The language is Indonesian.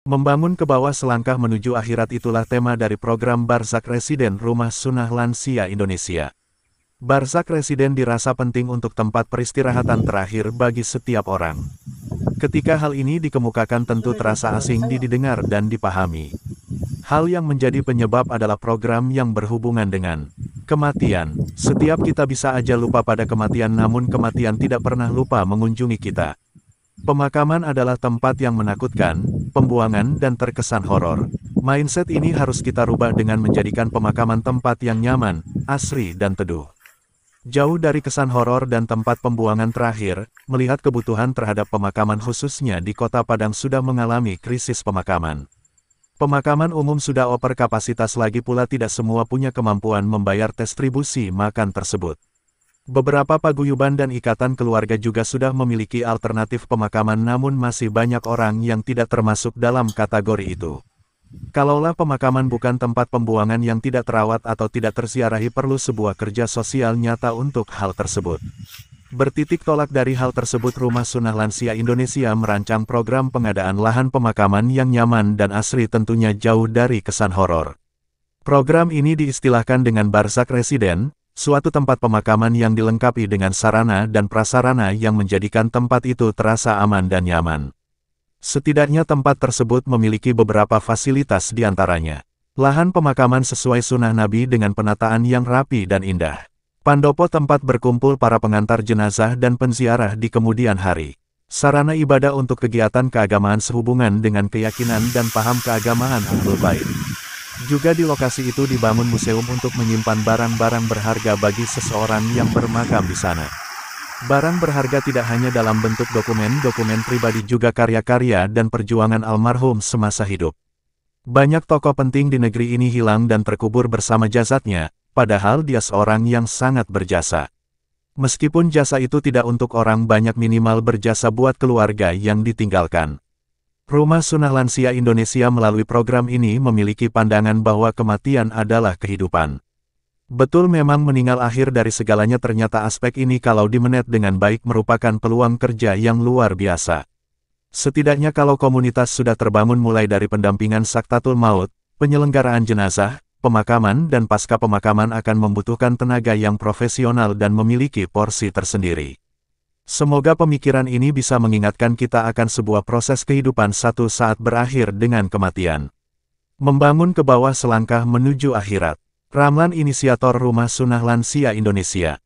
Membangun ke bawah selangkah menuju akhirat itulah tema dari program Barzak Residen Rumah Sunnah Lansia Indonesia. Barzak Residen dirasa penting untuk tempat peristirahatan terakhir bagi setiap orang. Ketika hal ini dikemukakan tentu terasa asing didengar dan dipahami. Hal yang menjadi penyebab adalah program yang berhubungan dengan kematian. Setiap kita bisa aja lupa pada kematian, namun kematian tidak pernah lupa mengunjungi kita. Pemakaman adalah tempat yang menakutkan, pembuangan dan terkesan horor. Mindset ini harus kita rubah dengan menjadikan pemakaman tempat yang nyaman, asri dan teduh. Jauh dari kesan horor dan tempat pembuangan terakhir, melihat kebutuhan terhadap pemakaman khususnya di Kota Padang sudah mengalami krisis pemakaman. Pemakaman umum sudah over kapasitas, lagi pula tidak semua punya kemampuan membayar distribusi makan tersebut. Beberapa paguyuban dan ikatan keluarga juga sudah memiliki alternatif pemakaman, namun masih banyak orang yang tidak termasuk dalam kategori itu. Kalaulah pemakaman bukan tempat pembuangan yang tidak terawat atau tidak terziarahi, perlu sebuah kerja sosial nyata untuk hal tersebut. Bertitik tolak dari hal tersebut, Rumah Sunnah Lansia Indonesia merancang program pengadaan lahan pemakaman yang nyaman dan asri, tentunya jauh dari kesan horor. Program ini diistilahkan dengan Barzak Residen, suatu tempat pemakaman yang dilengkapi dengan sarana dan prasarana yang menjadikan tempat itu terasa aman dan nyaman. Setidaknya tempat tersebut memiliki beberapa fasilitas, diantaranya lahan pemakaman sesuai sunnah Nabi dengan penataan yang rapi dan indah. Pandopo, tempat berkumpul para pengantar jenazah dan penziarah di kemudian hari. Sarana ibadah untuk kegiatan keagamaan sehubungan dengan keyakinan dan paham keagamaan Ahlul Bait. Juga di lokasi itu dibangun museum untuk menyimpan barang-barang berharga bagi seseorang yang bermakam di sana. Barang berharga tidak hanya dalam bentuk dokumen-dokumen pribadi, juga karya-karya dan perjuangan almarhum semasa hidup. Banyak tokoh penting di negeri ini hilang dan terkubur bersama jasadnya, padahal dia seorang yang sangat berjasa. Meskipun jasa itu tidak untuk orang banyak, minimal berjasa buat keluarga yang ditinggalkan. Rumah Sunnah Lansia Indonesia melalui program ini memiliki pandangan bahwa kematian adalah kehidupan. Betul, memang meninggal akhir dari segalanya, ternyata aspek ini kalau dimenet dengan baik merupakan peluang kerja yang luar biasa. Setidaknya kalau komunitas sudah terbangun mulai dari pendampingan Saktatul Maut, penyelenggaraan jenazah, pemakaman dan pasca pemakaman akan membutuhkan tenaga yang profesional dan memiliki porsi tersendiri. Semoga pemikiran ini bisa mengingatkan kita akan sebuah proses kehidupan satu saat berakhir dengan kematian. Membangun ke bawah selangkah menuju akhirat. Ramlan, inisiator Rumah Sunnah Lansia Indonesia.